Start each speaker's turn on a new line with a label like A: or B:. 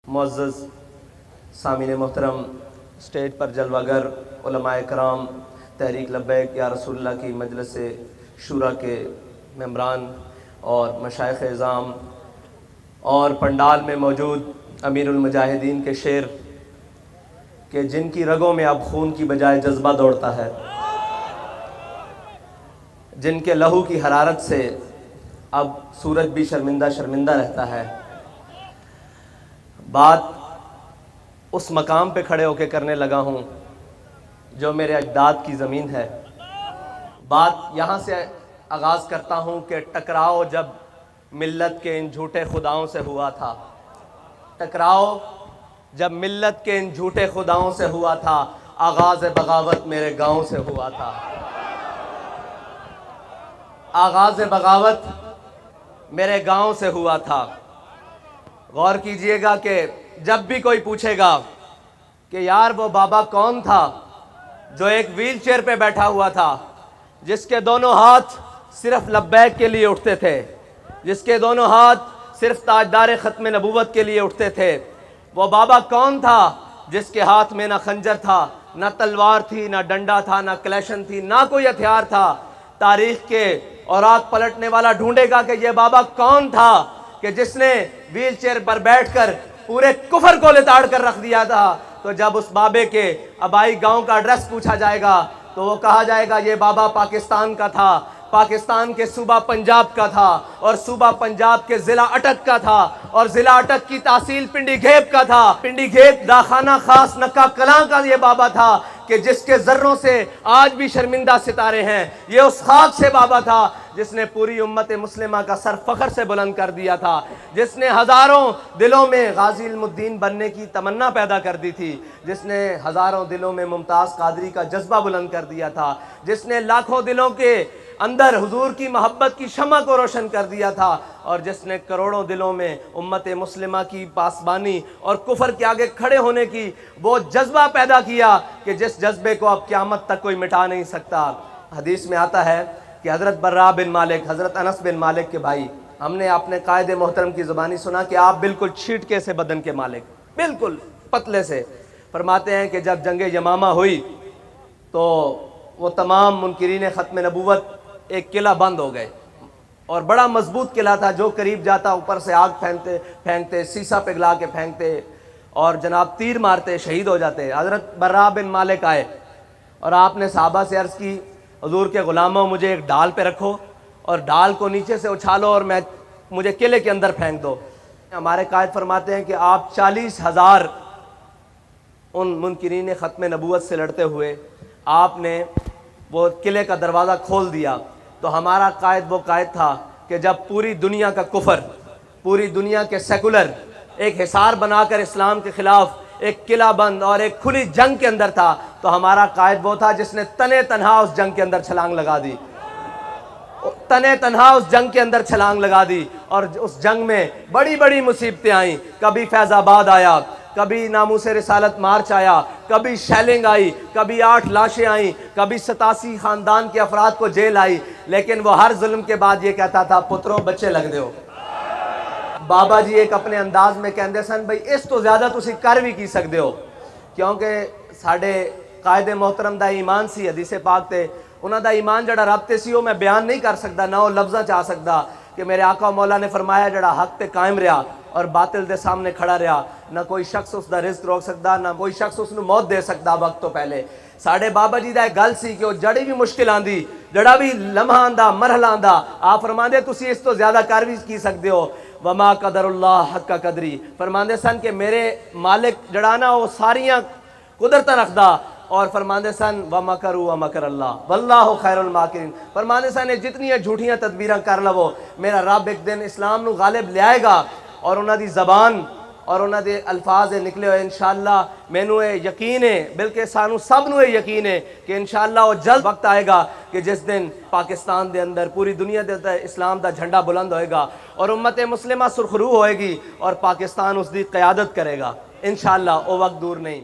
A: मुअज़्ज़ज़ सामीन मोहतरम, स्टेज पर जलवागर उलमाए कराम, तहरीक लब्बैक या रसूलुल्लाह की मजलिस शूरा के मेंबरान और मशाइख़ इज़ाम और पंडाल में मौजूद अमीरुल मुजाहिदीन के शेर कि जिनकी रगों में अब खून की बजाय जज्बा दौड़ता है, जिनके लहू की हरारत से अब सूरज भी शर्मिंदा शर्मिंदा रहता है। बात उस मकाम पे खड़े होकर करने लगा हूँ जो मेरे अजदाद की ज़मीन है। बात यहाँ से आगाज़ करता हूँ कि टकराव जब मिल्लत के इन झूठे खुदाओं से हुआ था, टकराव जब मिल्लत के इन झूठे खुदाओं से हुआ था, आगाज़ बगावत मेरे गाँव से हुआ था। आगाज़ बगावत मेरे गाँव से हुआ था। गौर कीजिएगा कि जब भी कोई पूछेगा कि यार वो बाबा कौन था जो एक व्हील चेयर पे बैठा हुआ था, जिसके दोनों हाथ सिर्फ लब्बैक के लिए उठते थे, जिसके दोनों हाथ सिर्फ ताजदार ख़त्म नबूवत के लिए उठते थे, वो बाबा कौन था जिसके हाथ में ना खंजर था, ना तलवार थी, ना डंडा था, ना कलेशन थी, ना कोई हथियार था। तारीख के औरात पलटने वाला ढूंढेगा कि ये बाबा कौन था कि जिसने व्हील चेयर पर बैठकर पूरे कुफर को लिताड़ कर रख दिया था। तो जब उस बाबे के आबाई गांव का एड्रेस पूछा जाएगा तो वो कहा जाएगा ये बाबा पाकिस्तान का था, पाकिस्तान के सूबा पंजाब का था, और सूबा पंजाब के ज़िला अटक का था, और ज़िला अटक की तहसील पिंडी घेब का था। पिंडी घेब दाखाना खास नक्का कलां का ये बाबा था कि जिसके ज़र्रों से आज भी शर्मिंदा सितारे हैं। ये उस खाक से बाबा था जिसने पूरी उम्मत मुस्लिमा का सर फ़ख्र से बुलंद कर दिया था, जिसने हज़ारों दिलों में गाज़ी इल्मुद्दीन बनने की तमन्ना पैदा कर दी थी, जिसने हज़ारों दिलों में मुमताज़ कादरी का जज्बा बुलंद कर दिया था, जिसने लाखों दिलों के अंदर हुजूर की मोहब्बत की शम्मा को रोशन कर दिया था, और जिसने करोड़ों दिलों में उम्मत मुस्लिमा की पासबानी और कुफर के आगे खड़े होने की वो जज्बा पैदा किया कि जिस जज्बे को अब क़यामत तक कोई मिटा नहीं सकता। हदीस में आता है कि हज़रत बर्रा बिन मालिक, हज़रत अनस बिन मालिक के भाई, हमने अपने कायदे मोहतरम की ज़ुबानी सुना कि आप बिल्कुल छींटके से बदन के मालिक, बिल्कुल पतले से। फरमाते हैं कि जब जंग यमामा हुई तो वो तमाम मुनकिरीन ख़त्म नबूवत एक किला बंद हो गए, और बड़ा मजबूत किला था, जो करीब जाता ऊपर से आग फेंकते शीशा पिघला के फेंकते और जनाब तीर मारते, शहीद हो जाते। हज़रत बर्रा बिन मालिक आए और आपने सहाबा से अर्ज़ की, हुजूर के ग़ुलामों मुझे एक ढाल पे रखो और ढाल को नीचे से उछालो और मुझे किले के अंदर फेंक दो। हमारे कायद फरमाते हैं कि आप 40,000 उन मुनकिरीन ख़त्म नबूवत से लड़ते हुए आपने वो किले का दरवाज़ा खोल दिया। तो हमारा कायद वो कायद था कि जब पूरी दुनिया का कुफर, पूरी दुनिया के सेकुलर एक हिसार बनाकर इस्लाम के ख़िलाफ़ एक किला बंद और एक खुली जंग के अंदर था, तो हमारा कायद वो था जिसने तने तनहा उस जंग के अंदर छलांग लगा दी, तने तनहा उस जंग के अंदर छलांग लगा दी। और उस जंग में बड़ी बड़ी मुसीबतें आईं। कभी फैज़ाबाद आया, कभी नामूसे रिसालत मार्च आया, कभी शेलिंग आई, कभी 8 लाशें आईं, कभी 87 ख़ानदान के अफराद को जेल आई। लेकिन वो हर जुल्म के बाद ये कहता था, पुत्रों बच्चे लग दो। बाबा जी एक अपने अंदाज में कहते सन, भाई इस तो ज़्यादा तुसी कर भी की सकते हो, क्योंकि साढ़े कायदे मोहतरम दा ईमान सी, हदीसे पाक ते उन्हां दा ईमान जड़ा रब ते सी, वो मैं बयान नहीं कर सकता, ना वो लफ्ज़ां च आ सकता कि मेरे आका मौला ने फरमाया जड़ा हक ते कायम रहा और बातिल दे सामने खड़ा रहा, ना कोई शख्स उसका रिज़्क रोक सकता, ना कोई शख्स उसनू मौत दे सकता वक्त तो पहले। साढ़े बाबा जी दा एक गल सी कि वो जड़ी भी मुश्किल आंदी, जड़ा भी लम्हा आंदा, मरहला आंदा, आप फरमांदे तुसी इस तो ज़्यादा कर भी की सकते हो। वमा कदरुल्लाह हक़ कदरी, फरमांदे सन कि मेरे मालिक जड़ा ना वो सारियां कुदरत रखदा, और फरमांदे सन व मकरू व मकर अल्लाह वल्लाहु खैरुल माकिरीन। फरमांदे सन जितनी झूठियां तदबीरां कर लवो, मेरा रब एक दिन इस्लाम नू गालिब लियाएगा, और उन्हां दी ज़बान और उन्हां दे अल्फाज निकले हुए इंशाअल्लाह मैनू ये यकीन है, बल्कि सानू सब नू ये यकीन है कि इंशाअल्लाह वो जल्द वक्त आएगा कि जिस दिन पाकिस्तान दे अंदर, पूरी दुनिया दे अंदर इस्लाम दा झंडा बुलंद होएगा और उम्मत मुस्लिमा सुरखरू होएगी और पाकिस्तान उसकी क़यादत करेगा इंशाअल्लाह। वो वक्त दूर नहीं।